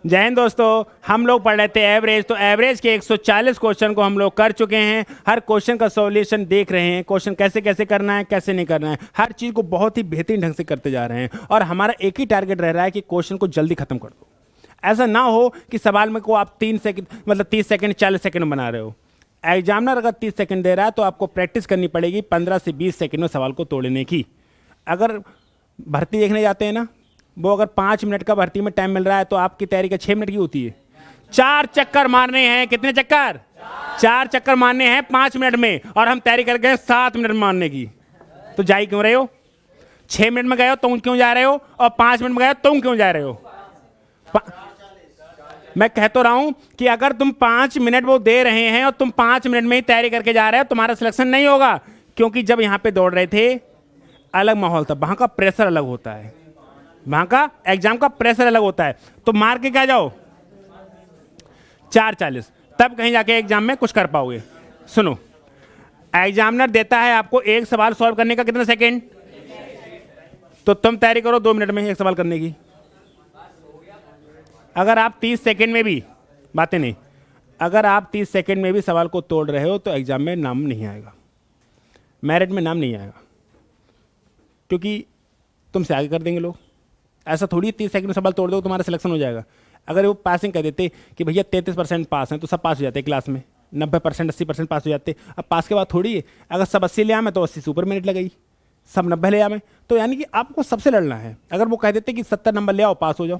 जय हिंद दोस्तों, हम लोग पढ़ रहे थे एवरेज। तो एवरेज के 140 क्वेश्चन को हम लोग कर चुके हैं। हर क्वेश्चन का सॉल्यूशन देख रहे हैं, क्वेश्चन कैसे कैसे करना है, कैसे नहीं करना है, हर चीज़ को बहुत ही बेहतरीन ढंग से करते जा रहे हैं। और हमारा एक ही टारगेट रह रहा है कि क्वेश्चन को जल्दी खत्म कर दो। ऐसा ना हो कि सवाल में को आप 3 सेकंड मतलब 30 सेकंड 40 सेकंड बना रहे हो। एग्जामिनर अगर 30 सेकंड दे रहा है तो आपको प्रैक्टिस करनी पड़ेगी 15 से 20 सेकंड में सवाल को तोड़ने की। अगर भर्ती देखने जाते हैं ना, वो अगर 5 मिनट का भर्ती में टाइम मिल रहा है तो आपकी तैयारी का 6 मिनट की होती है। 4 चक्कर मारने हैं। कितने चक्कर? 4 चक्कर मारने हैं 5 मिनट में, और हम तैयारी कर गए 7 मिनट मारने की। तो जा ही क्यों रहे हो? 6 मिनट में गए हो तुम क्यों जा रहे हो, और 5 मिनट में गए हो तुम क्यों जा रहे हो? मैं कह तो रहा हूं कि अगर तुम 5 मिनट वो दे रहे हैं और तुम 5 मिनट में ही तैयारी करके जा रहे हो, तुम्हारा सिलेक्शन नहीं होगा। क्योंकि जब यहां पे दौड़ रहे थे अलग माहौल था, वहां का प्रेशर अलग होता है, वहां का एग्जाम का प्रेशर अलग होता है। तो मार के क्या जाओ 4:40, तब कहीं जाके एग्जाम में कुछ कर पाओगे। सुनो, एग्जामिनर देता है आपको एक सवाल सॉल्व करने का कितना सेकंड, तो तुम तैयारी करो 2 मिनट में एक सवाल करने की। अगर आप 30 सेकंड में भी बातें नहीं, अगर आप 30 सेकंड में भी सवाल को तोड़ रहे हो तो एग्जाम में नाम नहीं आएगा, मेरिट में नाम नहीं आएगा, क्योंकि तुमसे आगे कर देंगे लोग। ऐसा थोड़ी 30 सेकंड में सवाल तोड़ दो तुम्हारा सिलेक्शन हो जाएगा। अगर वो पासिंग कर देते कि भैया 33% पास हैं तो सब पास हो जाते क्लास में, 90% 80% पास हो जाते। अब पास के बाद थोड़ी है, अगर सब 80 ले आए तो 80 से ऊपर मेरिट लगेगी, सब 90 ले आए तो यानी कि आपको सबसे लड़ना है। अगर वो कह देते कि 70 नंबर ले आओ पास हो जाओ,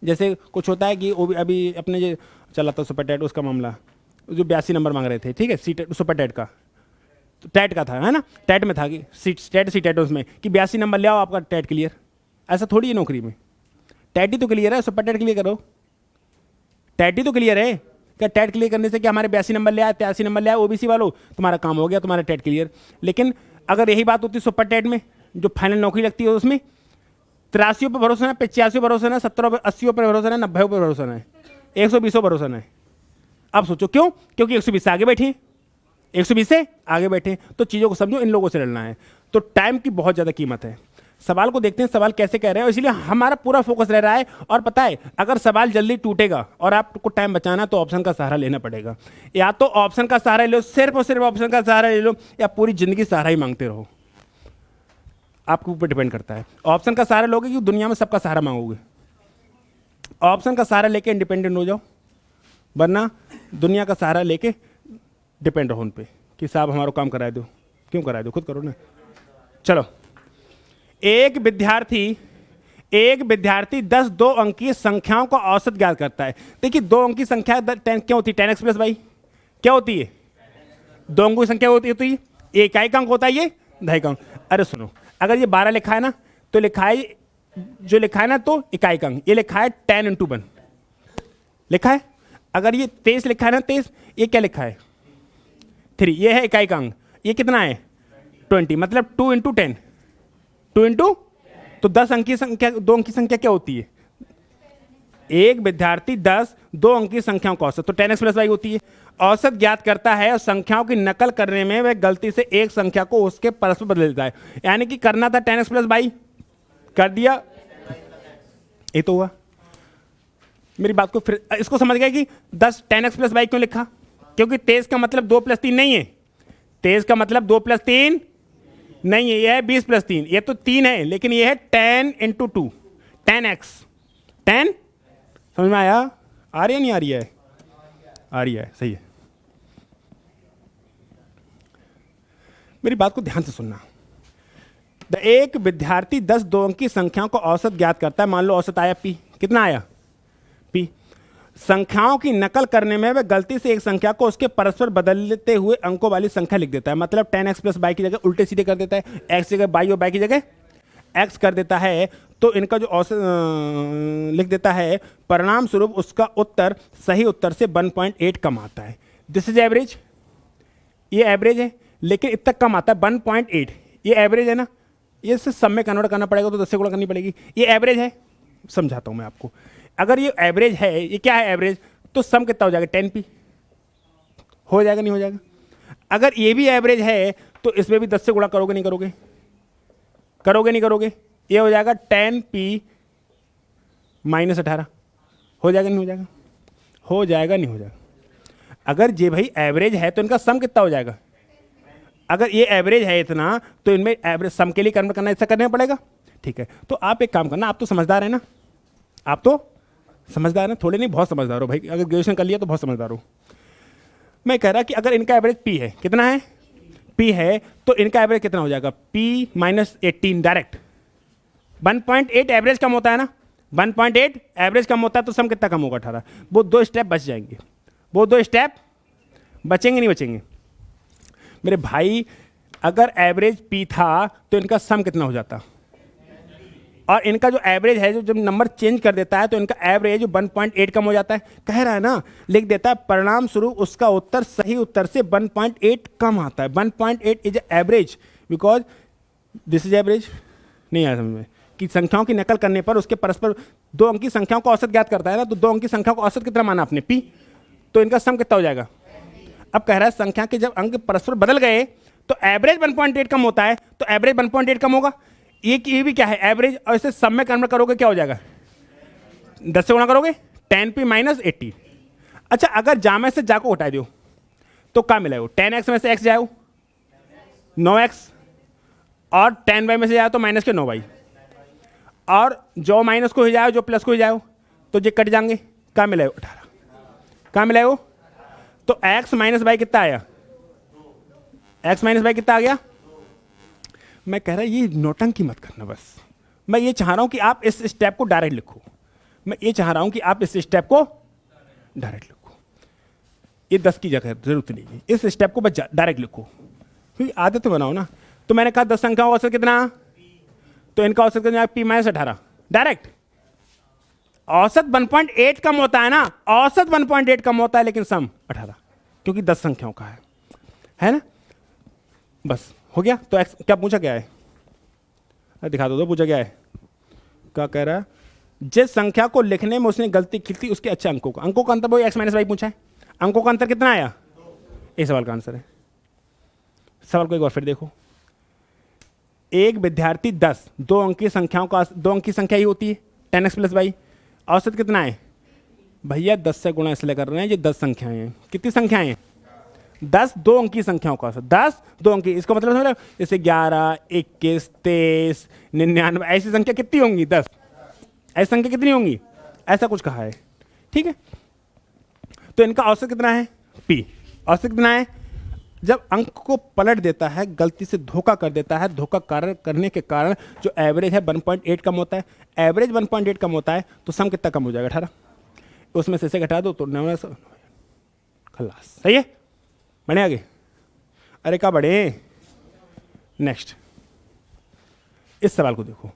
जैसे कुछ होता है कि वो अभी अपने जो चला था सुपर टेट, उसका मामला जो 82 नंबर मांग रहे थे, ठीक है, सी सुपर टेट का, तो टेट का था, है ना, टेट में था कि सी टेट उसमें कि 82 नंबर ले आओ आपका टेट क्लियर। ऐसा थोड़ी है नौकरी में, टेट ही तो क्लियर है, सुपर टेट क्लियर करो, टेट ही तो क्लियर है। क्या टेट क्लियर करने से क्या हमारे 82 नंबर ले आए, 83 नंबर ले आए ओबीसी वालों, तुम्हारा काम हो गया, तुम्हारा टेट क्लियर। लेकिन अगर यही बात होती सुपर टेट में, जो फाइनल नौकरी लगती है उसमें 83 पर भरोसा है, 85 भरोसा है, 70 पर 80 पर भरोसा है, 90 पर भरोसा है, 120 भरोसा है। अब सोचो क्यों? क्योंकि 120 से आगे बैठे, 120 से आगे बैठे। तो चीज़ों को समझो, इन लोगों से लड़ना है। तो टाइम की बहुत ज़्यादा कीमत है। सवाल को देखते हैं सवाल कैसे कह रहे हैं, इसलिए हमारा पूरा फोकस रह रहा है। और पता है, अगर सवाल जल्दी टूटेगा और आपको टाइम बचाना तो ऑप्शन का सहारा लेना पड़ेगा। या तो ऑप्शन का सहारा ले लो, सिर्फ और सिर्फ ऑप्शन का सहारा ले लो, या पूरी जिंदगी सहारा ही मांगते रहो। आपके ऊपर डिपेंड करता है। ऑप्शन का सहारा लोगे कि दुनिया में सबका सहारा मांगोगे। ऑप्शन का सहारा लेके इंडिपेंडेंट हो जाओ, वरना दुनिया का सहारा लेके डिपेंड रहो उन पे कि साहब हमारा काम करा दो। क्यों करा दो, खुद करो ना। चलो, एक विद्यार्थी 10 2 अंकीय संख्याओं का औसत ज्ञात करता है। देखिए 2 अंकीय संख्या क्या होती है? 10x प्लस भाई क्या होती है? 2 अंकों की संख्या होती है, ये इकाई अंक होता है, ये दहाई अंक। अरे सुनो, अगर ये 12 लिखा है ना, तो लिखा है, जो लिखा है ना तो इकाई अंक, ये लिखा है 10 × 1 लिखा है। अगर ये 23 लिखा है ना, 23, ये क्या लिखा है? 3, ये है इकाई अंक। ये कितना है? 20, मतलब 2 × 10, 2 × तो 10 अंक की संख्या, 2 अंक की संख्या क्या होती है? एक विद्यार्थी 10 2 अंक की संख्याओं का औसत, तो 10x प्लस वाई होती है, औसत ज्ञात करता है। और संख्याओं की नकल करने में वह गलती से एक संख्या को उसके परस्पर बदल देता है। यानी कि करना था 10x प्लस वाई, कर दिया, ये तो हुआ। मेरी बात को फिर इसको समझ गए कि 10x प्लस वाई क्यों लिखा? क्योंकि 23 का मतलब 2 + 3 नहीं है। 23 का मतलब 2 + 3 नहीं है, यह है 20 + 3। ये तो 3 है, लेकिन ये है 10 × 2, 10x, 10। समझ में आया? आ रही है नहीं आ रही है? आ रही है, सही है। मेरी बात को ध्यान से सुनना। एक विद्यार्थी 10 2 अंक की संख्याओं का औसत ज्ञात करता है। मान लो औसत आया P, कितना आया? P। संख्याओं की नकल करने में वह गलती से एक संख्या को उसके परस्पर बदलते हुए अंकों वाली संख्या लिख देता है। मतलब 10x प्लस वाई की जगह उल्टे सीधे कर देता है, x की जगह वाई और वाई की जगह x कर देता है। तो इनका जो औसत लिख देता है, परिणाम स्वरूप उसका उत्तर सही उत्तर से 1.8 कम आता है। दिस इज एवरेज, ये एवरेज है, लेकिन इतना कम आता है 1.8। ये एवरेज है ना, ये सब में कन्वर्ट करना पड़ेगा तो 10 से गुणा करनी पड़ेगी। ये एवरेज है, समझाता हूं मैं आपको। अगर ये एवरेज है, ये क्या है एवरेज, तो सम कितना हो जाएगा? 10p हो जाएगा, नहीं हो जाएगा? अगर ये भी एवरेज है तो इसमें भी 10 से गुणा करोगे नहीं करोगे? करोगे नहीं करोगे? ये हो जाएगा 10p - 18। हो जाएगा नहीं हो जाएगा? हो जाएगा नहीं हो जाएगा? अगर ये भाई एवरेज है तो इनका सम कितना हो जाएगा? अगर ये एवरेज है इतना तो इनमें एवरेज सम के लिए कर्म करना ऐसा करना पड़ेगा। ठीक है, तो आप एक काम करना, आप तो समझदार है ना, आप तो समझदार हैं, थोड़े नहीं बहुत समझदार हो भाई, अगर ग्रेजुएशन कर लिया तो बहुत समझदार हो। मैं कह रहा कि अगर इनका एवरेज पी है, कितना है? पी है, तो इनका एवरेज कितना हो जाएगा? P minus 18 direct. 1.8 एवरेज कम होता है ना, 1.8 एवरेज कम होता है तो सम कितना कम होगा? 18। वो 2 स्टेप बच जाएंगे, वो 2 स्टेप बचेंगे नहीं बचेंगे? मेरे भाई अगर एवरेज पी था तो इनका सम कितना हो जाता? और इनका जो एवरेज है, जो जब नंबर चेंज कर देता है तो इनका एवरेज 1.8 कम हो जाता है। कह रहा है ना, लिख देता है परिणाम स्वरूप उसका उत्तर सही उत्तर से 1.8 कम आता है। 1.8 is average because this is average. नहीं आया समझ में कि संख्याओं की नकल करने पर उसके परस्पर 2 अंकी संख्याओं का औसत ज्ञात करता है ना, तो 2 अंकी संख्याओं का औसत कितना माना आपने? पी। तो इनका सम कितना हो जाएगा? अब कह रहा है संख्या के जब अंक परस्पर बदल गए तो एवरेज 1.8 कम होता है, तो एवरेज 1.8 कम होगा। ये भी क्या है? एवरेज। और इसे सम में कन्वर्ट करोगे क्या हो जाएगा? 10 से गुणा करोगे 10p माइनस 80। अच्छा, अगर जा में से जा को हटा दो तो क्या मिलेगा? 10x में से x जाओ 9x, और 10y में से जाओ तो माइनस के 9y, और जो माइनस को हो जाओ जो प्लस को हो जाओ तो ये कट जाएंगे, क्या मिलेगा? 18। क्या मिलेगा? तो x माइनस वाई कितना आया? x माइनस वाई कितना आ गया? मैं कह रहा ये नोटंकी मत करना बस। मैं ये चाह रहा हूं कि आप इस स्टेप को डायरेक्ट लिखो। मैं ये चाह रहा हूं कि आप इस स्टेप को डायरेक्ट लिखो। ये 10 की जगह जरूरत नहीं है, इस स्टेप को बस डायरेक्ट लिखो, क्योंकि आदत तो बनाओ ना। तो मैंने कहा 10 संख्याओं का औसत कितना? तो इनका औसत कितना? P minus 18 direct. औसत 1.8 कम होता है ना, औसत 1.8 कम होता है, लेकिन सम 18, क्योंकि 10 संख्याओं का है ना। बस हो गया। तो एक्स क्या पूछा क्या है? दिखा दो, पूछा क्या है? क्या कह रहा है? जिस संख्या को लिखने में उसने गलती की थी उसके अच्छे अंकों का अंतर, वो एक्स माइनस वाई पूछा है। अंकों का अंतर कितना आया? इस सवाल का आंसर है। सवाल को एक बार फिर देखो। एक विद्यार्थी 10 2 अंकी संख्याओं का 2 अंकी संख्या ही होती है 10x प्लस वाई। औसत कितना है? भैया 10 से गुणा इसलिए कर रहे हैं, ये 10 संख्याएं हैं। कितनी संख्याएं हैं? 10 2 अंकी संख्याओं का औसत। 10 2 अंकी, इसको मतलब समझ रहे हो? जैसे 11 21 23 99, ऐसी संख्या कितनी होंगी? 10। ऐसी संख्या कितनी होंगी? ऐसा कुछ कहा है, ठीक है। तो इनका औसत कितना है? पी। औसत कितना है? जब अंक को पलट देता है, गलती से धोखा कर देता है, धोखा कार्य करने के कारण जो एवरेज है 1.8 कम होता है। एवरेज 1.8 कम होता है तो सम कितना कम हो जाएगा? 18। उसमें से घटा दो तो 9 खलास। सही है? बढ़े आगे? अरे क्या बढ़े? नेक्स्ट इस सवाल को देखो।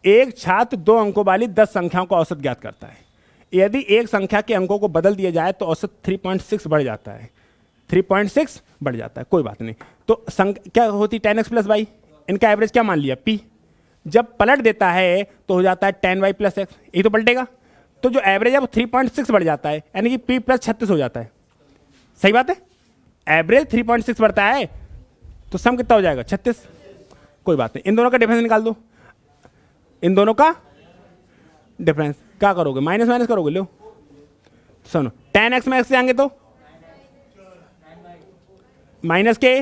एक छात्र 2 अंकों वाली 10 संख्याओं का औसत ज्ञात करता है। यदि एक संख्या के अंकों को बदल दिया जाए तो औसत 3.6 बढ़ जाता है। 3.6 बढ़ जाता है, कोई बात नहीं। तो क्या होती? 10x plus Y. इनका एवरेज क्या मान लिया? पी। जब पलट देता है तो हो जाता है 10y प्लस एक्स, यही तो पलटेगा। तो जो एवरेज है वो 3.6 बढ़ जाता है, यानी कि पी प्लस 36 हो जाता है। सही बात है? एवरेज 3.6 बढ़ता है तो सम कितना हो जाएगा? 36। कोई बात नहीं, इन दोनों का डिफरेंस निकाल दो। इन दोनों का डिफरेंस क्या करोगे? माइनस माइनस करोगे। लो सुनो, 10x में x से आएंगे तो माइनस के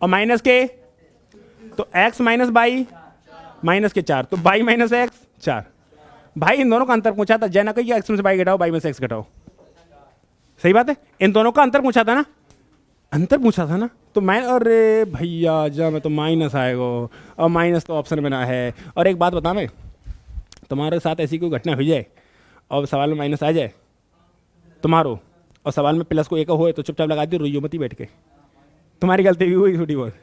और माइनस के, तो x माइनस बाई माइनस के 4, तो बाई माइनस एक्स 4। भाई इन दोनों का अंतर पूछा था, जय ना कहिए x में से बाई घटाओ, बाई में से x घटाओ। सही बात है? इन दोनों का अंतर पूछा था ना, अंतर पूछा था ना। तो मैं, अरे भैया जा मैं तो माइनस आएगा, और माइनस तो ऑप्शन में ना है। और एक बात बता, मैं तुम्हारे साथ ऐसी कोई घटना हुई जाए और सवाल में माइनस आ जाए तुम्हारो, और सवाल में प्लस को एक हो तो चुपचाप लगा दी, रोइयो मत ही बैठ के। तुम्हारी गलती भी हुई छोटी बहुत।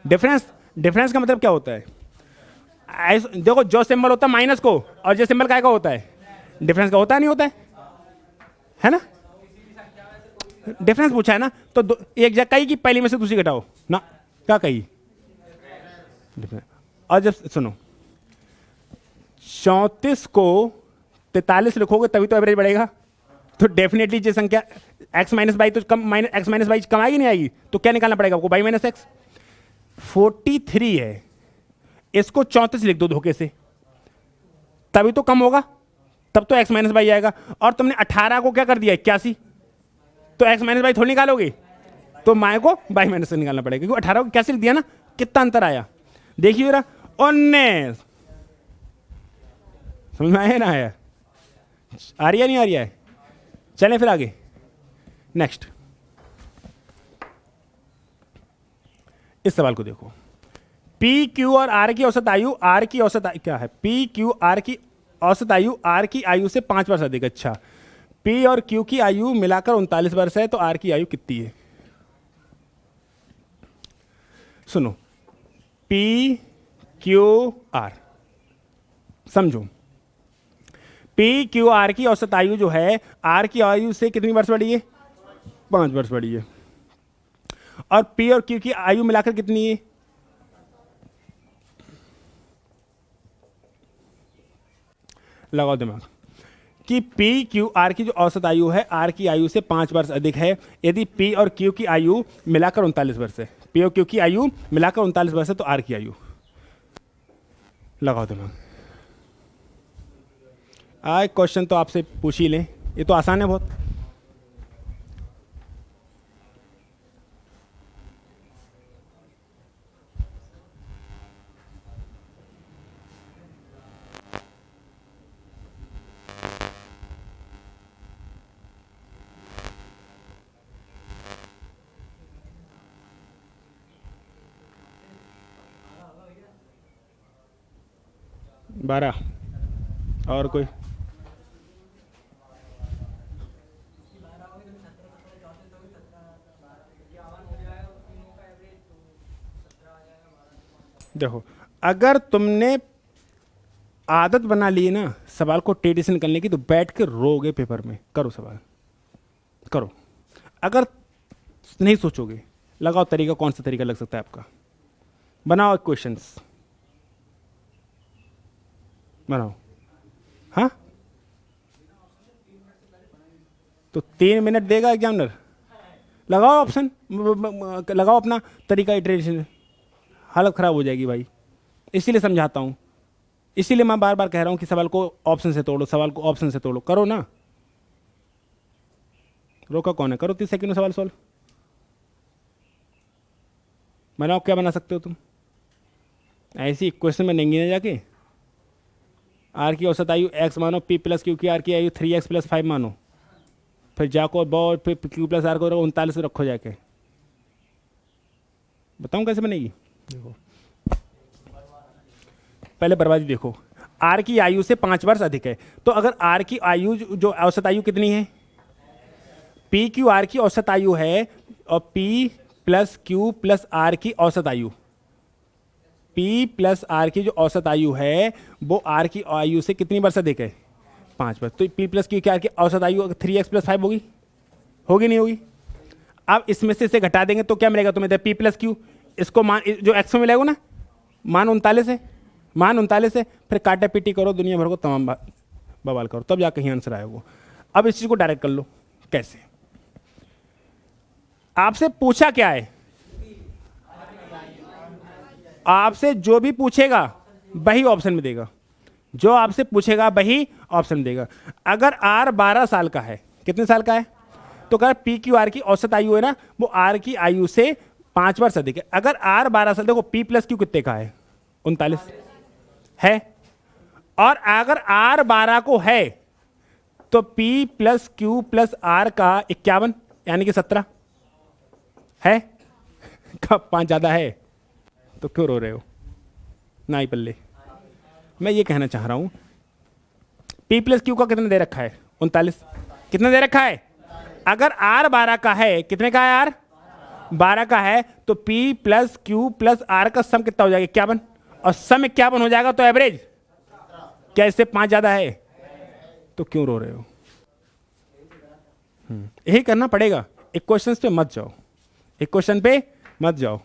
डिफरेंस का मतलब क्या होता है? देखो, जो सिंबल होता है माइनस को और जो सिंबल काय का होता है, डिफरेंस का होता है, नहीं होता है ना? डिफरेंस पूछा है ना, तो एक जगह कही कि पहली में से दूसरी घटाओ ना, क्या कही? और जब सुनो 34 को 43 लिखोगे तभी तो एवरेज बढ़ेगा। तो डेफिनेटली जो संख्या x माइनस बाई तो कम, x माइनस बाई कम आएगी नहीं आएगी? तो क्या निकालना पड़ेगा आपको? By minus x. 43 है, इसको 34 लिख दो धोखे से, तभी तो कम होगा, तब तो x माइनस बाई आएगा। और तुमने 18 को क्या कर दिया 81, तो x माइनस बाई थोड़ी निकालोगे, तो माए को बाई माइनस से निकालना पड़ेगा, क्योंकि 18 को कैसे लिख दिया ना, कितना अंतर आया देखिए जरा। 19 समझ में आया ना, आया आ रही है नहीं आ रही है। चलें फिर आगे, नेक्स्ट इस सवाल को देखो। पी क्यू और आर की औसत आयु, आर की औसत आयु क्या है, पी क्यू आर की औसत आयु आर की आयु से 5 वर्ष अधिक। अच्छा, पी और क्यू की आयु मिलाकर 39 वर्ष है, तो आर की आयु कितनी है। सुनो, पी क्यू आर समझो, पी क्यू आर की औसत आयु जो है आर की आयु से कितनी वर्ष बड़ी है, 5 वर्ष बड़ी है। और पी और क्यू की आयु मिलाकर कितनी है, लगाओ दिमाग, कि पी क्यू आर की जो औसत आयु है आर की आयु से 5 वर्ष अधिक है। यदि पी और क्यू की आयु मिलाकर 39 वर्ष है, पी और क्यू की आयु मिलाकर 39 वर्ष है, तो आर की आयु, लगाओ दिमाग। आज क्वेश्चन तो आपसे पूछ ही लें, ये तो आसान है बहुत। बारह, और कोई, देखो अगर तुमने आदत बना ली ना सवाल को टेढ़े से निकलने की, तो बैठ के रोगे पेपर में। करो सवाल, करो। अगर नहीं सोचोगे, लगाओ तरीका, कौन सा तरीका लग सकता है आपका, बनाओ क्वेश्चंस, बनाओ। हाँ, तो 3 मिनट देगा एग्जामिनर, लगाओ ऑप्शन, लगाओ अपना तरीका, इटरेशन। हालत खराब हो जाएगी भाई, इसीलिए समझाता हूँ, इसीलिए मैं बार बार कह रहा हूँ कि सवाल को ऑप्शन से तोड़ो, सवाल को ऑप्शन से तोड़ो। करो ना, रोका कौन है, करो 30 सेकंड में सवाल सॉल्व। बनाओ, क्या बना सकते हो तुम, ऐसी इक्वेशन में नहीं ना जाके। आर की औसत आयु x मानो, पी प्लस क्यू की आर की आयु 3x + 5 मानो, फिर जाको बहुत, फिर क्यू प्लस आर को 39 रखो जाके। बताऊं कैसे बनेगी, देखो पहले बर्बादी देखो। आर की आयु से 5 वर्ष अधिक है, तो अगर आर की आयु जो औसत आयु कितनी है, पी क्यू आर की औसत आयु है, और P plus Q plus R की औसत आयु, पी प्लस आर की जो औसत आयु है वो आर की आयु से कितनी वर्ष अधिक है, 5 वर्ष। तो पी प्लस क्यू की आर की औसत आयु अगर 3x + 5 होगी, होगी नहीं होगी। अब इसमें से इसे घटा देंगे तो क्या मिलेगा तुम्हें, पी प्लस क्यू, इसको मान जो एक्स में मिलेगा ना, मान 39 है, मान 39 है, फिर काटा पीटी करो, दुनिया भर को तमाम बवाल करो, तब जाके कहीं आंसर आएगा वो। अब इस चीज को डायरेक्ट कर लो, कैसे, आपसे पूछा क्या है, आपसे जो भी पूछेगा वही ऑप्शन में देगा, जो आपसे पूछेगा वही ऑप्शन देगा। अगर आर 12 साल का है, कितने साल का है, तो अगर पी क्यू आर की औसत आयु है ना वो आर की आयु से 5 वर्ष अधिक है। अगर आर 12 साल, देखो पी प्लस क्यू कितने का है, 39 है, और अगर आर 12 को है तो P plus Q plus R का 51 यानी कि 17 है। कब 5 ज्यादा है, तो क्यों रो रहे हो, ना ही पल्ले। मैं ये कहना चाह रहा हूं, पी प्लस क्यू का कितना दे रखा है, 39, कितना दे रखा है। अगर आर 12 का है, कितने का है, आर 12 का है, तो P plus Q plus R का सम कितना हो जाएगा, 51, और सम 51 हो जाएगा, तो एवरेज क्या इससे 5 ज्यादा है, तो क्यों रो रहे हो। यही करना पड़ेगा, एक क्वेश्चन पे मत जाओ, एक क्वेश्चन पे मत जाओ,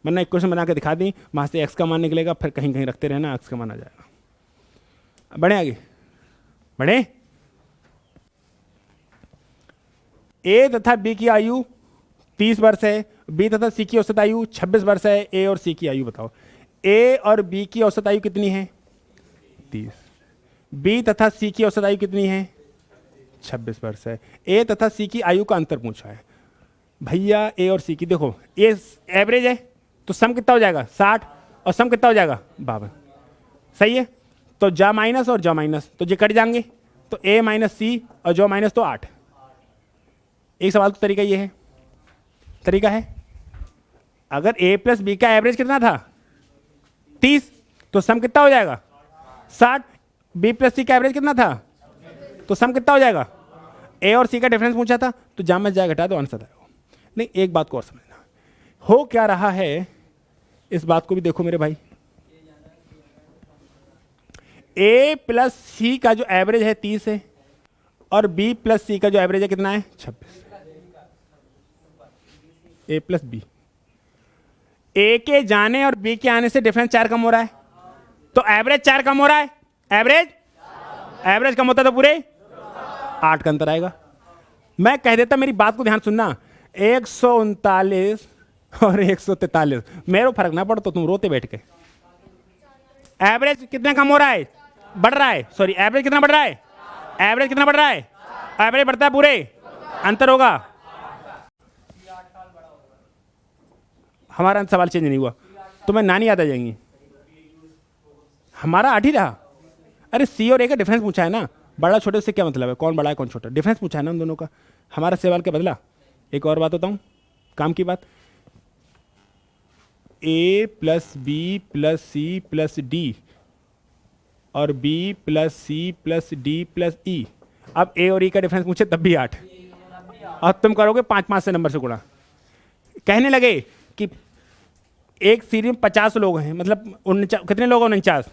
वरना एक क्वेश्चन बना के दिखा दी, वहां से एक्स का मान निकलेगा, फिर कहीं कहीं रखते रहना, एक्स का मान आ जाएगा। बढ़े आगे, बढ़े। ए तथा बी की आयु 30 वर्ष है, बी तथा सी की औसत आयु 26 वर्ष है। ए और सी की आयु बताओ। ए और बी की औसत आयु कितनी है, 30, बी तथा सी की औसत आयु कितनी है? 26 वर्ष है। ए तथा सी की आयु का अंतर पूछा है भैया। ए और सी की देखो, ए एवरेज है तो सम कितना हो जाएगा? 60 और सम कितना हो जाएगा? 52। सही है। तो जा माइनस और जा माइनस तो जे कट जाएंगे, तो ए माइनस सी और जो माइनस तो 8। एक सवाल का तरीका ये है, तरीका है अगर ए प्लस बी का एवरेज कितना था? 30, तो सम कितना हो जाएगा? 60। बी प्लस सी का एवरेज कितना था? तो सम कितना हो जाएगा? ए और सी का डिफरेंस पूछा था तो जाम जाए घटा दो, आंसर आएगा। नहीं, एक बात को और समझना, हो क्या रहा है इस बात को भी देखो मेरे भाई। ए प्लस सी का जो एवरेज है 30 है और बी प्लस सी का जो एवरेज है कितना है? 26। ए प्लस बी, ए के जाने और बी के आने से डिफरेंस 4 कम हो रहा है, तो एवरेज 4 कम हो रहा है। एवरेज कम होता तो पूरे 8 का अंतर आएगा। मैं कह देता, मेरी बात को ध्यान सुनना, 139 और 143 मेरे को फर्क ना पड़ता, तुम रोते बैठ के। एवरेज कितना कम हो रहा है? बढ़ रहा है, सॉरी एवरेज कितना बढ़ रहा है? एवरेज कितना बढ़ रहा है? एवरेज बढ़ता है, पूरे अंतर होगा। हमारा सवाल चेंज नहीं हुआ, तुम्हें नानी याद आ जाएंगी। हमारा 8 ही रहा। अरे सी और ए का डिफरेंस पूछा है ना, बड़ा छोटे से क्या मतलब है? कौन बड़ा है कौन छोटा? डिफरेंस पूछा है ना उन दोनों का। हमारा सवाल क्या बदला? एक और बात बताऊं, काम की बात, A plus B plus C plus D और B plus C plus D plus E. अब ए और ई का डिफरेंस पूछे तब भी 8, और तुम करोगे 5-5 से नंबर से गुणा। कहने लगे कि एक सीरीज में 50 लोग हैं, मतलब 49, कितने लोग? 49।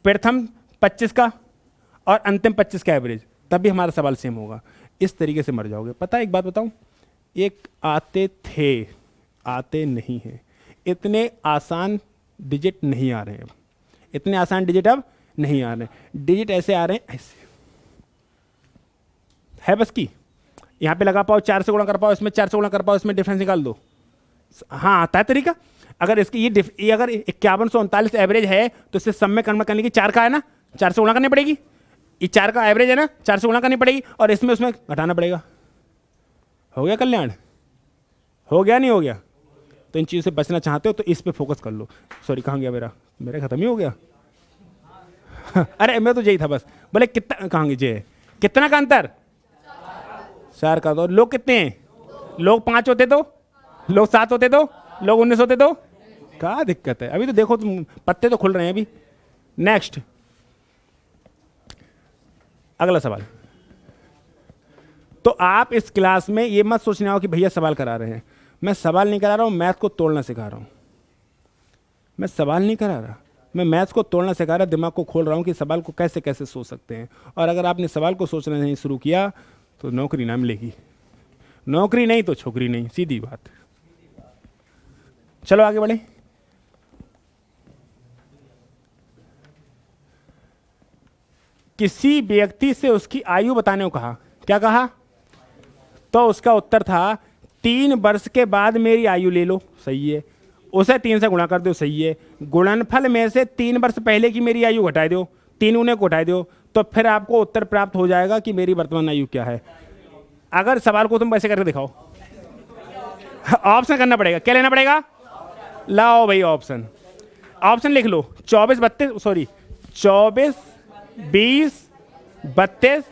प्रथम 25 का और अंतिम 25 का एवरेज, तब भी हमारा सवाल सेम होगा। इस तरीके से मर जाओगे। पता है एक बात बताऊं, एक आते थे, आते नहीं हैं। इतने आसान डिजिट नहीं आ रहे हैं, इतने आसान डिजिट अब नहीं आ रहे हैं। डिजिट ऐसे आ रहे हैं, ऐसे है बस की, यहाँ पे लगा पाओ, 4 से गुणा कर पाओ, इसमें 4 से गुणा कर पाओ, इसमें डिफरेंस निकाल दो। हाँ, आता है तरीका। अगर इसकी ये अगर 5139 एवरेज है तो इससे सम में कन्वर्ट करने की 4 का है ना, 4 से गुणा करनी पड़ेगी। ये 4 का एवरेज है ना, 4 से गुणा करनी पड़ेगी और इसमें उसमें घटाना पड़ेगा। हो गया कल्याण? हो गया नहीं हो गया? तो इन चीज़ों से बचना चाहते हो तो इस पे फोकस कर लो। सॉरी, कहाँ गया मेरा खत्म ही हो गया। अरे मैं तो यही था बस। बोले कितना, कहाँ गए? कितना का अंतर? 4 का। तो लोग कितने हैं? लोग 5 होते तो, लोग 7 होते तो, लोग 19 होते तो क्या दिक्कत है? अभी तो देखो तुम, पत्ते तो खुल रहे हैं अभी। नेक्स्ट, अगला सवाल। तो आप इस क्लास में ये मत सोचना हो कि भैया सवाल करा रहे हैं। मैं सवाल नहीं करा रहा हूं, मैथ को तोड़ना सिखा रहा हूं। मैं सवाल नहीं करा रहा, मैं मैथ्स को तोड़ना सिखा रहा, दिमाग को खोल रहा हूं कि सवाल को कैसे कैसे सोच सकते हैं। और अगर आपने सवाल को सोचना नहीं शुरू किया तो नौकरी ना मिलेगी। नौकरी नहीं तो छोकरी नहीं, सीधी बात। चलो आगे बढ़े। किसी व्यक्ति से उसकी आयु बताने को कहा, क्या कहा? तो उसका उत्तर था 3 वर्ष के बाद मेरी आयु ले लो। सही है। उसे 3 से गुणा कर दो। सही है। गुणनफल में से 3 वर्ष पहले की मेरी आयु घटा दो, 3 उन्हें को घटा दो, तो फिर आपको उत्तर प्राप्त हो जाएगा कि मेरी वर्तमान आयु क्या है। अगर सवाल को तुम वैसे करके दिखाओ, ऑप्शन करना पड़ेगा। क्या लेना पड़ेगा? लाओ भाई ऑप्शन। ऑप्शन लिख लो, 24 20 32।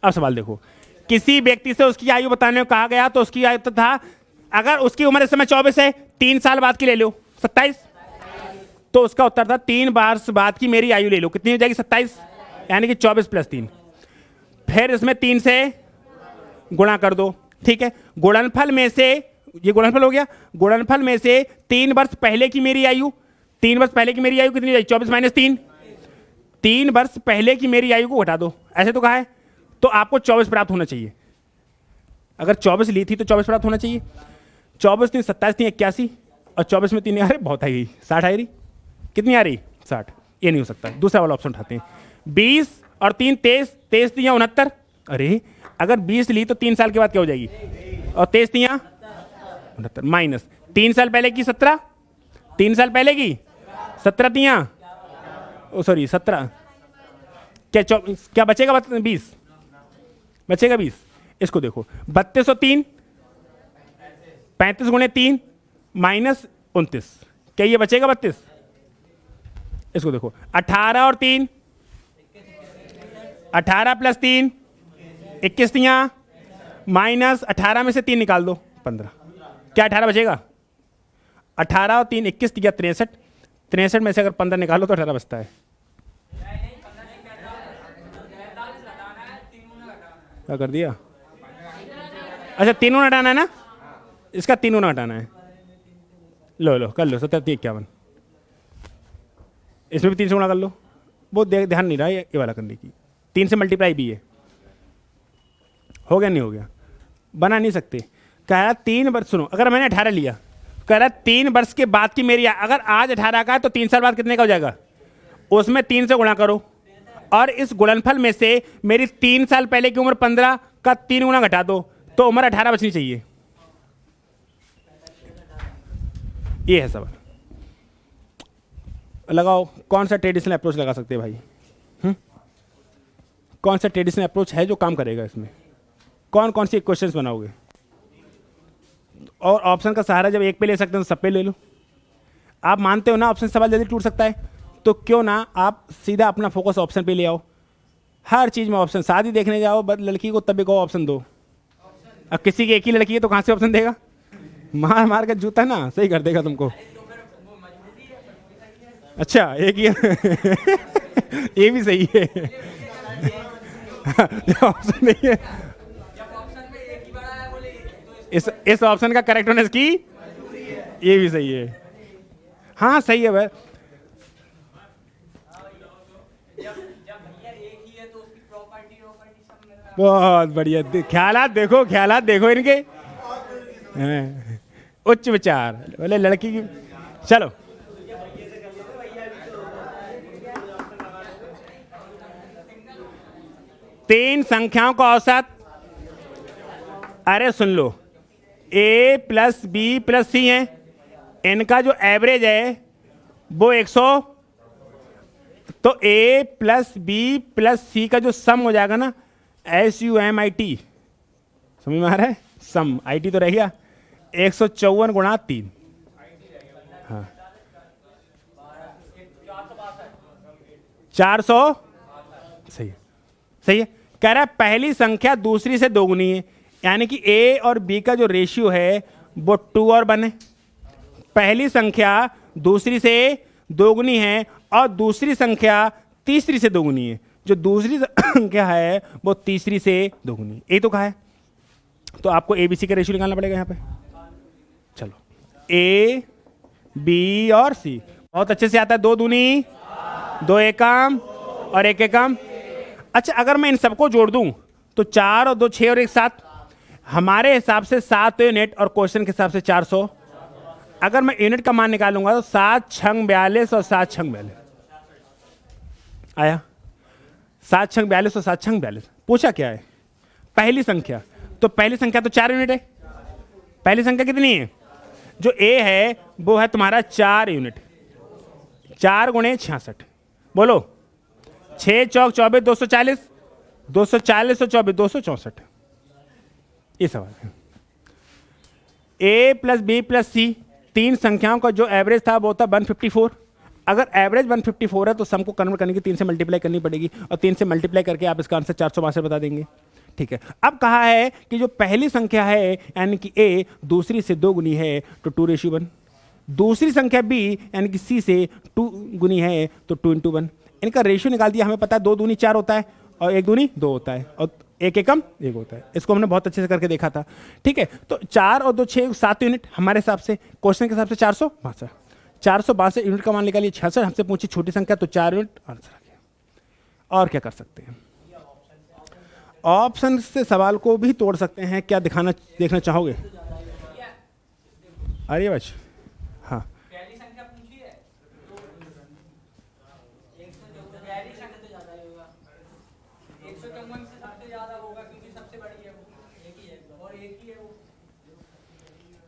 अब सवाल देखो, किसी व्यक्ति से उसकी आयु बताने को कहा गया तो उसकी आयु तो था, अगर उसकी उम्र इस समय 24 है, 3 साल बाद की ले लो 27, तो उसका उत्तर था 3 वर्ष बाद की मेरी आयु ले लो। कितनी हो जाएगी? 27, यानी कि 24 + 3। फिर इसमें 3 से गुणा कर दो। ठीक है। गुणनफल में से, ये गुणनफल हो गया, गुणनफल में से 3 वर्ष पहले की मेरी आयु, 3 वर्ष पहले की मेरी आयु कितनी हो जाएगी? 24 - 3। 3 वर्ष पहले की मेरी आयु को घटा दो, ऐसे तो कहा है, तो आपको 24 प्राप्त होना चाहिए। अगर 24 ली थी तो 24 प्राप्त होना चाहिए। 24 3 27 3 81 और 24 में 3 आ रहे, बहुत आई 60 आ रही। कितनी आ रही? 60। ये नहीं हो सकता। दूसरा वाला ऑप्शन उठाते हैं। 20 और 3 23, 23 3 69। अरे अगर 20 ली तो 3 साल के बाद क्या हो जाएगी? और 23 3 69 माइनस 3 साल पहले की 17, 3 साल पहले की 17 3 सॉरी 17 क्या बचेगा? 20 बचेगा 20। इसको देखो 32 और 3 35 गुणे 3 माइनस 29, क्या ये बचेगा 32? इसको देखो 18 और 3 18 प्लस 3 21 तियां माइनस 18 में से 3 निकाल दो 15, क्या 18 बचेगा? 18 और 3 21 तिया 63, 63 में से अगर 15 निकालो तो 18 बचता है। क्या कर दिया? अच्छा 3 गुना हटाना है ना, इसका 3 गुना हटाना है। लो लो कर लो 77 इसमें भी 3 से गुना कर लो। बहुत ध्यान नहीं रहा ये वाला करने की, 3 से मल्टीप्लाई भी है। हो गया नहीं हो गया? बना नहीं सकते। कह रहा 3 वर्ष, सुनो अगर मैंने 18 लिया, कह रहा 3 वर्ष के बाद की मेरी, अगर आज 18 का है तो 3 साल बाद कितने का हो जाएगा? उसमें 3 से गुणा करो और इस गुणनफल में से मेरी 3 साल पहले की उम्र 15 का 3 गुना घटा दो तो उम्र 18 बचनी चाहिए। ये है सवाल। लगाओ कौन सा ट्रेडिशनल अप्रोच लगा सकते हैं भाई? कौन सा ट्रेडिशनल अप्रोच है जो काम करेगा इसमें? कौन कौन सी क्वेश्चंस बनाओगे? और ऑप्शन का सहारा जब एक पे ले सकते हैं तो सब पे ले लो। आप मानते हो ना ऑप्शन सवाल जल्दी टूट सकता है, तो क्यों ना आप सीधा अपना फोकस ऑप्शन पे ले आओ। हर चीज में ऑप्शन, शादी देखने जाओ लड़की को तब भी कहो ऑप्शन दो। अब किसी की एक ही लड़की है तो कहाँ से ऑप्शन देगा? मार मार के जूता ना सही कर देगा तुमको। अच्छा एक ही ये भी सही है। ऑप्शन नहीं है, इस ऑप्शन का करेक्ट होने की ये भी सही है। हाँ सही है भाई। बहुत बढ़िया, ख्यालात देखो, ख्यालात देखो इनके, उच्च विचार बोले लड़की की। चलो तीन संख्याओं का औसत, अरे सुन लो, a प्लस बी प्लस सी है, इनका जो एवरेज है वो 100, तो a प्लस बी प्लस सी का जो सम हो जाएगा ना, SUMIT, समझ में आ रहा है? सम IT तो रह गया 154 गुणा 3, हाँ 400, सही है सही है। कह रहा है पहली संख्या दूसरी से दोगुनी है, यानी कि a और b का जो रेशियो है वो 2 और 1 है। पहली संख्या दूसरी से दोगुनी है और दूसरी संख्या तीसरी से दोगुनी है। जो दूसरी संख्या है वो तीसरी से दोगुनी, यही तो कहा है। तो आपको ABC का रेशियो निकालना पड़ेगा यहाँ पे। चलो A, B और C बहुत अच्छे से आता है। 2 दूनी 2 एकम और 1 एकम। अच्छा अगर मैं इन सबको जोड़ दूं तो 4 और 2 6 और 1 7, हमारे हिसाब से 7 यूनिट और क्वेश्चन के हिसाब से 400। अगर मैं यूनिट का मान निकालूंगा तो 7 छंग 42 और 7 छंग 42 आया। 7 छंग 42 और 7 छंग 42। पूछा क्या है? पहली संख्या, तो पहली संख्या तो 4 यूनिट है। पहली संख्या कितनी है? जो A है वो है तुम्हारा 4 यूनिट, 4 गुणे 66, बोलो 6 चौक 24 240, 240 और 24 264। ये सवाल है। A प्लस बी प्लस सी, तीन संख्याओं का जो एवरेज था वो था 154। अगर एवरेज 154 है तो सम को कन्वर्ट करने की 3 से मल्टीप्लाई करनी पड़ेगी और 3 से मल्टीप्लाई करके आप इसका आंसर 462 बता देंगे। ठीक है, अब कहा है कि जो पहली संख्या है यानी कि A दूसरी से 2 गुनी है तो 2:1, दूसरी संख्या B यानी कि C से 2 गुनी है तो 2:1। इनका रेशियो निकाल दिया, हमें पता है 2 दूनी 4 होता है और 1 दूनी 2 होता है और 1 एकम 1 होता है। इसको हमने बहुत अच्छे से करके देखा था। ठीक है, तो 4 और 2 6 7 यूनिट हमारे हिसाब से, क्वेश्चन के हिसाब से 462, 462 यूनिट का मान निकालिए। 66 हमसे पूछी छोटी संख्या तो 4 यूनिट आंसर आ गया। और क्या कर सकते हैं? ऑप्शन से सवाल को भी तोड़ सकते हैं। क्या देखना चाहोगे? अरे बच हाँ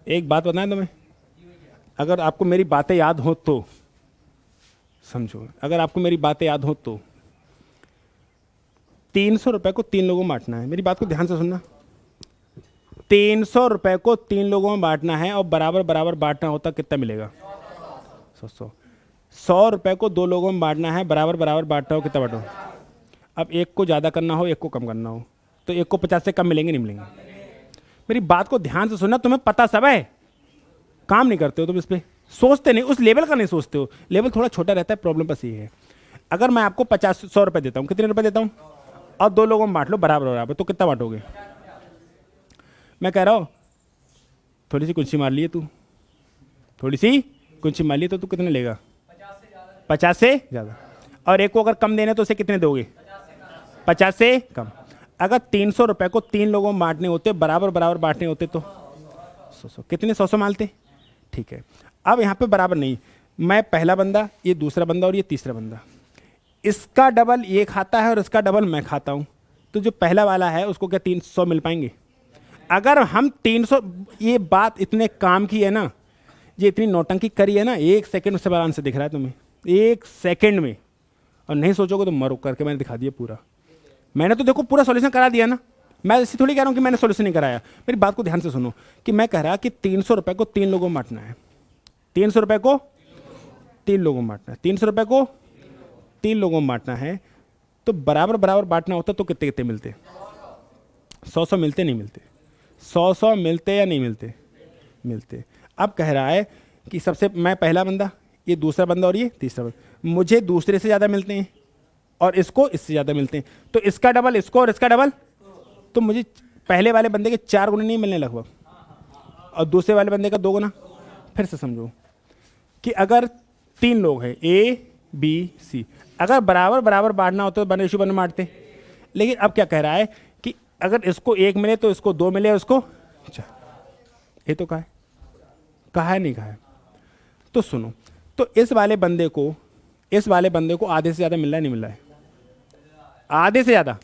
एक बात बताएं तुम्हें, अगर आपको मेरी बातें याद हो तो समझो, अगर आपको मेरी बातें याद हो तो 300 रुपये को 3 लोगों में बांटना है, मेरी बात को ध्यान से सुनना। 300 रुपये को 3 लोगों में बांटना है और बराबर बराबर बांटना होता कितना मिलेगा? 100। 100 रुपये को 2 लोगों में बांटना है, बराबर बराबर बांटना हो कितना बांटो? अब एक को ज़्यादा करना हो, एक को कम करना हो, तो एक को 50 से कम मिलेंगे नहीं मिलेंगे? मेरी बात को ध्यान से सुनना, तुम्हें पता सब है, काम नहीं करते हो तुम, इस पर सोचते नहीं, उस लेवल का नहीं सोचते हो, लेवल थोड़ा छोटा रहता है। प्रॉब्लम बस ये है, अगर मैं आपको 100 रुपये देता हूँ, कितने रुपये देता हूँ, और 2 लोगों में बांट लो बराबर बराबर, तो कितना बांटोगे? मैं कह रहा हूँ थोड़ी सी कुंची मार लिए तू, थोड़ी सी कुंची मार लिए तो तू कितने लेगा? 50 से ज़्यादा। और एक को अगर कम देने तो उसे कितने दोगे? 50 से कम। अगर 300 रुपये को 3 लोगों में बांटने होते, बराबर बराबर बांटने होते, तो 100 कितने 100 मालते? ठीक है, अब यहाँ पे बराबर नहीं, मैं पहला बंदा, ये दूसरा बंदा और ये तीसरा बंदा, इसका डबल ये खाता है और इसका डबल मैं खाता हूँ, तो जो पहला वाला है उसको क्या 300 मिल पाएंगे? अगर हम 300, ये बात इतने काम की है ना, ये इतनी नौटंकी करी है ना, 1 सेकंड उससे आराम से दिख रहा है तुम्हें, 1 सेकंड में, और नहीं सोचोगे तो मरो करके मैंने दिखा दिया पूरा। मैंने तो देखो पूरा सॉल्यूशन करा दिया ना, मैं ऐसी थोड़ी कह रहा हूँ कि मैंने सॉल्यूशन नहीं कराया। मेरी बात को ध्यान से सुनो कि मैं कह रहा कि 300 रुपये को 3 लोगों में बांटना है, 300 रुपये को 3 लोगों में बांटना है, 300 रुपये को 3 लोगों में बांटना है, तो बराबर बराबर बांटना होता तो कितने कितने मिलते? 100 मिलते नहीं मिलते? 100 मिलते या नहीं मिलते? मिलते। अब कह रहा है कि सबसे, मैं पहला बंदा, ये दूसरा बंदा और ये तीसरा बंदा, मुझे दूसरे से ज़्यादा मिलते हैं और इसको इससे ज़्यादा मिलते हैं, तो इसका डबल इसको और इसका डबल, तो मुझे पहले वाले बंदे के 4 गुना नहीं मिलने लगभग, और दूसरे वाले बंदे का 2 गुना। फिर से समझो कि अगर 3 लोग हैं A B C, अगर बराबर बराबर बांटना होता तो 1:1 में बांटते, लेकिन अब क्या कह रहा है कि अगर इसको 1 मिले तो इसको 2 मिले, उसको 4। ये तो कहा है नहीं कहा है? तो सुनो, तो इस वाले बंदे को आधे से ज़्यादा मिल रहा है नहीं मिल रहा है? आधे से ज़्यादा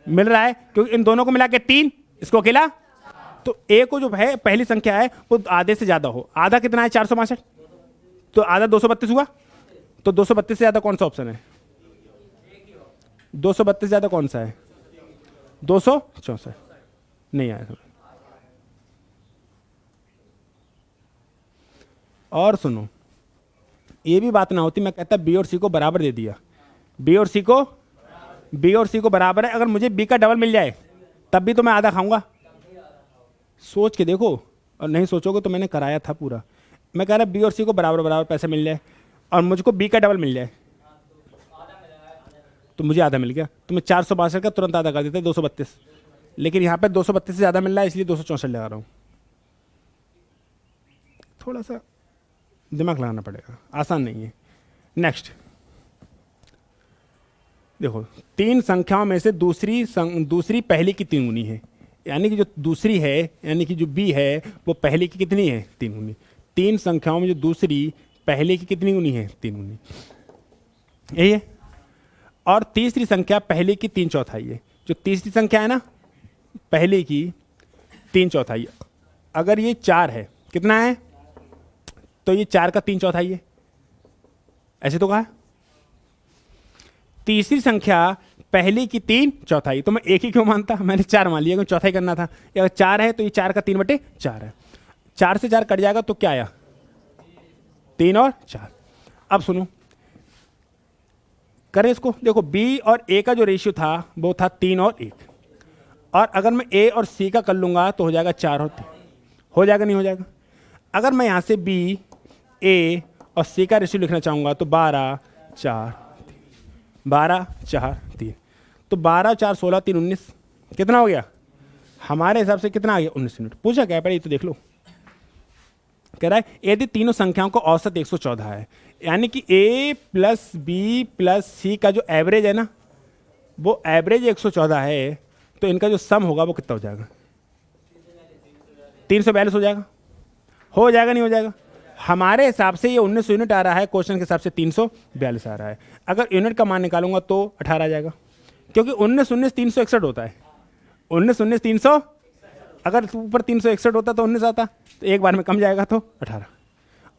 मिल रहा है, क्योंकि इन दोनों को मिला के 3, इसको अकेला, तो A को जो है पहली संख्या है वो आधे से ज़्यादा हो। आधा कितना है? 462, तो आधा 232 हुआ, तो 232 से ज़्यादा कौन सा ऑप्शन है? 232 से ज़्यादा कौन सा है? 264। नहीं आया। और सुनो, ये भी बात ना होती, मैं कहता B और C को बराबर दे दिया, B और C को बराबर है, अगर मुझे B का डबल मिल जाए तब भी तो मैं आधा खाऊंगा। सोच के देखो, और नहीं सोचोगे तो मैंने कराया था पूरा। मैं कह रहा B और C को बराबर बराबर पैसे मिल जाए और मुझको B का डबल मिल जाए, तो मुझे आधा मिल गया, तो मैं 462 का तुरंत आधा कर देता 232, लेकिन यहाँ पे 232 से ज़्यादा मिल रहा है इसलिए 264 लगा रहा हूँ। थोड़ा सा दिमाग लगाना पड़ेगा, आसान नहीं है। नेक्स्ट देखो, 3 संख्याओं में से दूसरी पहली की 3 गुनी है, यानी कि जो दूसरी है, यानी कि जो B है वो पहले की कितनी है? 3 गुनी। 3 संख्याओं में जो दूसरी पहले की कितनी गुनी है? 3 गुनी, यही है। और तीसरी संख्या पहले की 3/4 है। जो तीसरी संख्या है ना, पहले की 3/4, अगर ये 4 है, कितना है? तो ये 4 का 3/4 है, ऐसे तो कहा। तीसरी संख्या पहले की 3/4, तो मैं एक ही क्यों मानता, मैंने 4 मान लिया, क्योंकि चौथा ही करना था। अगर 4 है तो ये 4 का 3/4 है, 4 से 4 कट जाएगा तो क्या आया? 3 और 4। अब सुनो, करें इसको, देखो B और A का जो रेशियो था वो था 3 और 1, और अगर मैं A और C का कर लूंगा तो हो जाएगा 4 और 3, हो जाएगा नहीं हो जाएगा? अगर मैं यहाँ से B, A और C का रेशियो लिखना चाहूँगा तो 12 4 3, तो 12 4 16 3 19, कितना हो गया? हमारे हिसाब से कितना आ गया? 19 यूनिट। पूछा क्या पहले, ये तो देख लो। कह रहा है यदि तीनों संख्याओं का औसत 114 है, यानी कि A plus B plus C का जो एवरेज है ना, वो एवरेज 114 है, तो इनका जो सम होगा वो कितना हो जाएगा? 342 हो जाएगा। हो जाएगा नहीं हो जाएगा? हमारे हिसाब से ये 19 यूनिट आ रहा है, क्वेश्चन के हिसाब से 342 आ रहा है। अगर यूनिट का मान निकालूंगा तो 18 आ जाएगा, क्योंकि 19 19 361 होता है। 19 19 300, अगर ऊपर 361 होता तो 19 आता, तो एक बार में कम जाएगा तो 18।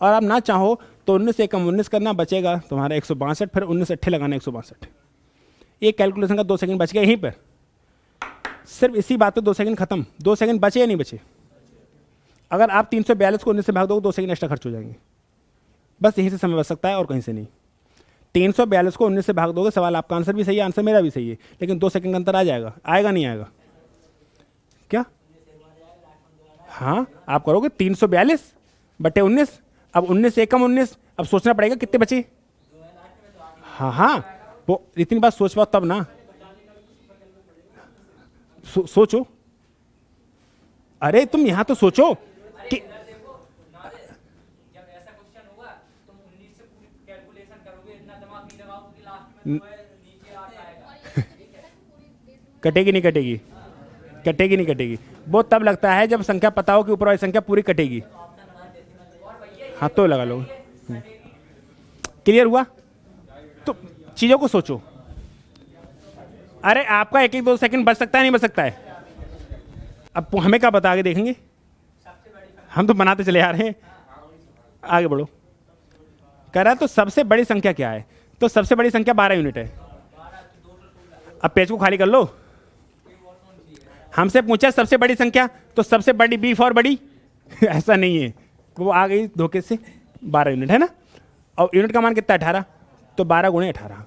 और आप ना चाहो तो 19 से कम 19 करना, बचेगा तुम्हारा 162, फिर 19 अट्ठे लगाना 162। एक कैलकुलेशन का 2 सेकंड बच गया यहीं पर, सिर्फ इसी बात पे 2 सेकंड खत्म। 2 सेकंड बचे या नहीं बचे? अगर आप 342 को 19 से भाग दोगे 2 सेकंड एक्स्ट्रा खर्च हो जाएंगे, बस यहीं से समय बच सकता है और कहीं से नहीं। 342 को 19 से भाग दोगे, सवाल आपका आंसर भी सही है, आंसर मेरा भी सही है, लेकिन 2 सेकंड का अंतर आ जाएगा, आएगा नहीं आएगा? क्या? हाँ, आप करोगे 342 बटे 19, अब 19 से कम 19, अब सोचना पड़ेगा कितने बचे। हाँ हाँ, वो इतनी बात सोच पाओ तब ना। सोचो, अरे तुम यहां तो सोचो कि कटेगी नहीं कटेगी, कटेगी नहीं कटेगी, वो तब लगता है जब संख्या पता हो कि ऊपर वाली संख्या पूरी कटेगी। हाँ तो लगा लो। क्लियर हुआ? तो चीजों को सोचो। अरे आपका 1-1 2 सेकंड बच सकता है नहीं बच सकता है? अब हमें क्या बता के देखेंगे, हम तो बनाते चले आ रहे हैं। आगे बढ़ो। कह रहा है तो सबसे बड़ी संख्या क्या है? तो सबसे बड़ी संख्या 12 यूनिट है। अब पेज को खाली कर लो। हमसे पूछा सबसे बड़ी संख्या, तो सबसे बड़ी बी फॉर बड़ी ऐसा नहीं है, वो आ गई धोखे से 12 यूनिट है ना। और यूनिट का मान कितना? 18, तो 12 गुणे 18,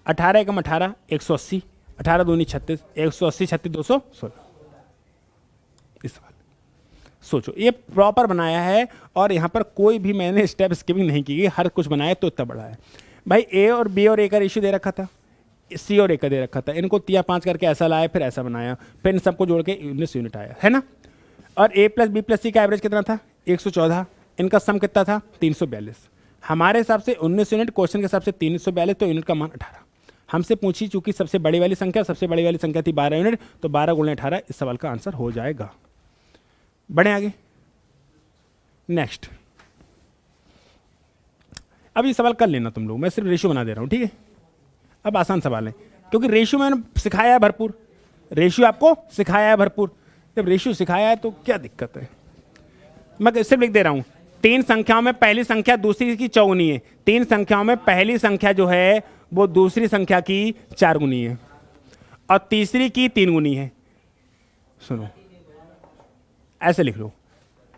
18 एकम 18 180, 18 दूनी 36, 180 36 216। इस सवाल सोचो, ये प्रॉपर बनाया है और यहाँ पर कोई भी मैंने स्टेप स्किपिंग नहीं की, हर कुछ बनाया तो इतना बड़ा है भाई। ए और बी और ए का रेशियो दे रखा था, सी और ए का दे रखा था, इनको 3-5 करके ऐसा लाया, फिर ऐसा बनाया, फिर इन सबको जोड़ के 19 यूनिट आया है ना। और ए प्लस बी प्लस सी का एवरेज कितना था? 114, इनका सम कितना था? 342। हमारे हिसाब से 19 यूनिट, क्वेश्चन के हिसाब से 342, तो यूनिट का मान 18। हमसे पूछी चूंकि सबसे बड़ी वाली संख्या, सबसे बड़ी वाली संख्या थी 12 यूनिट, तो 12 गुणे 18 इस सवाल का आंसर हो जाएगा। बढ़े आगे। नेक्स्ट, अब ये सवाल कर लेना तुम लोग, मैं सिर्फ रेशियो बना दे रहा हूं, ठीक है। अब आसान सवाल है, क्योंकि रेशियो मैंने सिखाया है भरपूर, रेशियो आपको सिखाया है भरपूर। जब रेशियो सिखाया है तो क्या दिक्कत है? मैं सिर्फ लिख दे रहा हूं, 3 संख्याओं में पहली संख्या दूसरी की चौगुनी है। 3 संख्याओं में पहली संख्या जो है वो दूसरी संख्या की 4 गुनी है और तीसरी की 3 गुनी है। सुनो, ऐसे लिख लो,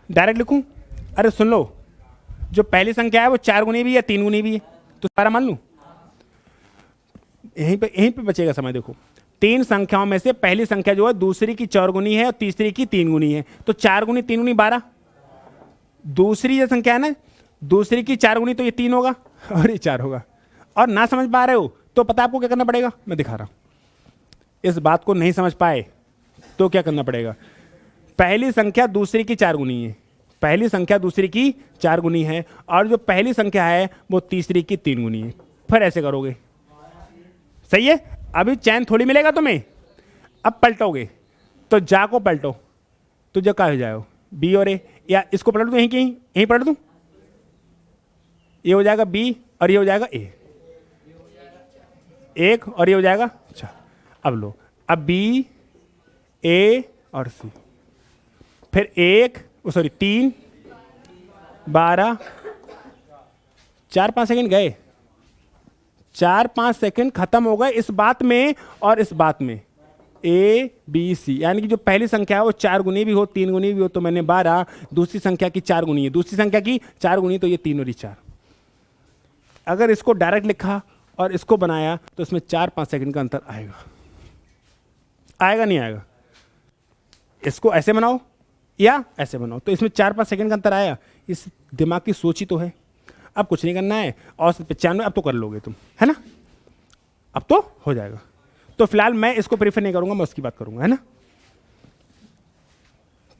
डायरेक्ट लिखूं? अरे सुन लो, जो पहली संख्या है वो 4 गुनी भी है 3 गुनी भी है, तो सारा मान लूं? यहीं पे बचेगा समय। देखो, 3 संख्याओं में से पहली संख्या जो है दूसरी की 4 गुनी है और तीसरी की 3 गुनी है, तो 4 गुनी 3 गुनी 12। दूसरी जो संख्या है ना, दूसरी की 4 गुनी, तो ये 3 होगा और ये 4 होगा। और ना समझ पा रहे हो तो पता आपको क्या करना पड़ेगा, मैं दिखा रहा हूं। इस बात को नहीं समझ पाए तो क्या करना पड़ेगा? पहली संख्या दूसरी की 4 गुनी है, पहली संख्या दूसरी की 4 गुनी है, और जो पहली संख्या है वो तीसरी की 3 गुनी है। फिर ऐसे करोगे, सही है। अभी चैन थोड़ी मिलेगा तुम्हें, अब पलटोगे तो जा को पलटो, तो जो क्या हो जाएगा? बी और ए, या इसको पलट दूं, यहीं पलट दूं, ये हो जाएगा बी और ये हो जाएगा ए, 1 और ये हो जाएगा। अच्छा, अब लो, अब बी ए और सी, फिर 1 सॉरी 3 12, 4-5 सेकंड गए, 4-5 सेकंड खत्म हो गए इस बात में और इस बात में, ए बी सी, यानी कि जो पहली संख्या है वो 4 गुनी भी हो 3 गुनी भी हो, तो मैंने 12, दूसरी संख्या की 4 गुनी है, दूसरी संख्या की 4 गुनी, तो ये 3 और ये 4। अगर इसको डायरेक्ट लिखा और इसको बनाया तो इसमें 4-5 सेकंड का अंतर आएगा, आएगा नहीं आएगा? इसको ऐसे बनाओ या ऐसे बनाओ, तो इसमें 4-5 सेकंड का अंतर आया। इस दिमाग की सोच ही तो है। अब कुछ नहीं करना है, और 95 अब तो कर लोगे तुम, है ना, अब तो हो जाएगा। तो फिलहाल मैं इसको प्रीफर नहीं करूंगा, मैं उसकी बात करूंगा, है ना।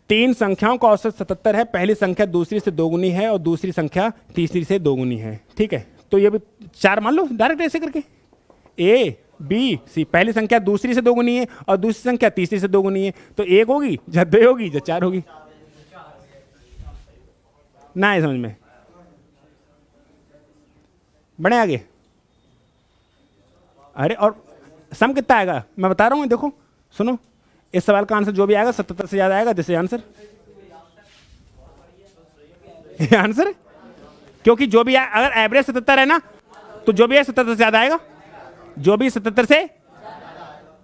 3 संख्याओं का औसत 77 है, पहली संख्या दूसरी से 2 गुनी है और दूसरी संख्या तीसरी से 2 गुनी है, ठीक है। तो ये भी 4 मान लो डायरेक्ट ऐसे करके, ए बी सी, पहली संख्या दूसरी से 2 गुनी है और दूसरी संख्या तीसरी से 2 गुनी है, तो 1 होगी या 2 होगी या 4 होगी, ना है समझ में? बढ़े आगे। अरे और सम कितना आएगा मैं बता रहा हूं, देखो सुनो, इस सवाल का आंसर जो भी आएगा 77 से ज्यादा आएगा, दिस आंसर, आंसर, क्योंकि जो भी अगर एवरेज 77 है ना, तो जो भी है 77 से ज्यादा आएगा। जो भी 77 से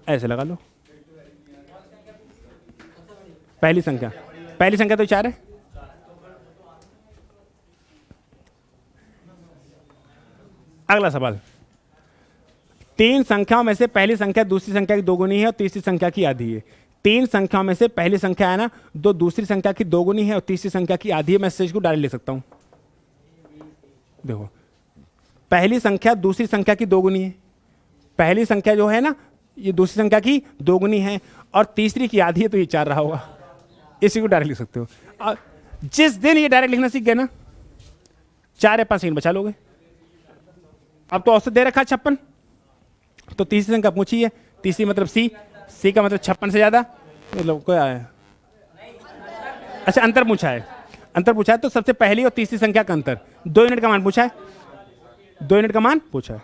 ऐसे लगा लो। पहली संख्या तो 4 है। अगला सवाल, 3 संख्याओं में से पहली संख्या दूसरी संख्या की दोगुनी है और तीसरी संख्या की आधी है। 3 संख्याओं में से पहली संख्या है ना, दो दूसरी संख्या की दोगुनी है और तीसरी संख्या की आधी है। मैं इस को डायरेक्ट ले सकता हूं। देखो, पहली संख्या दूसरी संख्या की दोगुनी है, पहली संख्या जो है ना ये दूसरी संख्या की दोगुनी है और तीसरी की आधी है, तो ये 4 रहा होगा। इसी को डायरेक्ट लिख सकते हो। और जिस दिन ये डायरेक्ट लिखना सीख गए ना, 4 या 5 सेकंड बचा लोगे। अब तो औसत दे रखा है 56, तो तीसरी संख्या पूछी है, तीसरी मतलब सी का मतलब 56 से ज्यादा, मतलब क्या है? अच्छा, अंतर पूछा है, तो सबसे पहली और तीसरी संख्या का अंतर 2 यूनिट का मान पूछा है, 2 यूनिट का मान पूछा है।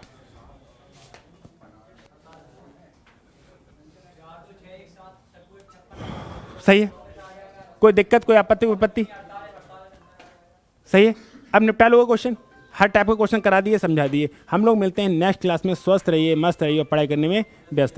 सही है, कोई दिक्कत, कोई आपत्ति विपत्ति? सही है। अब निपटा लोगे क्वेश्चन, हर टाइप के क्वेश्चन करा दिए, समझा दिए। हम लोग मिलते हैं नेक्स्ट क्लास में। स्वस्थ रहिए, मस्त रहिए और पढ़ाई करने में व्यस्त रहिए।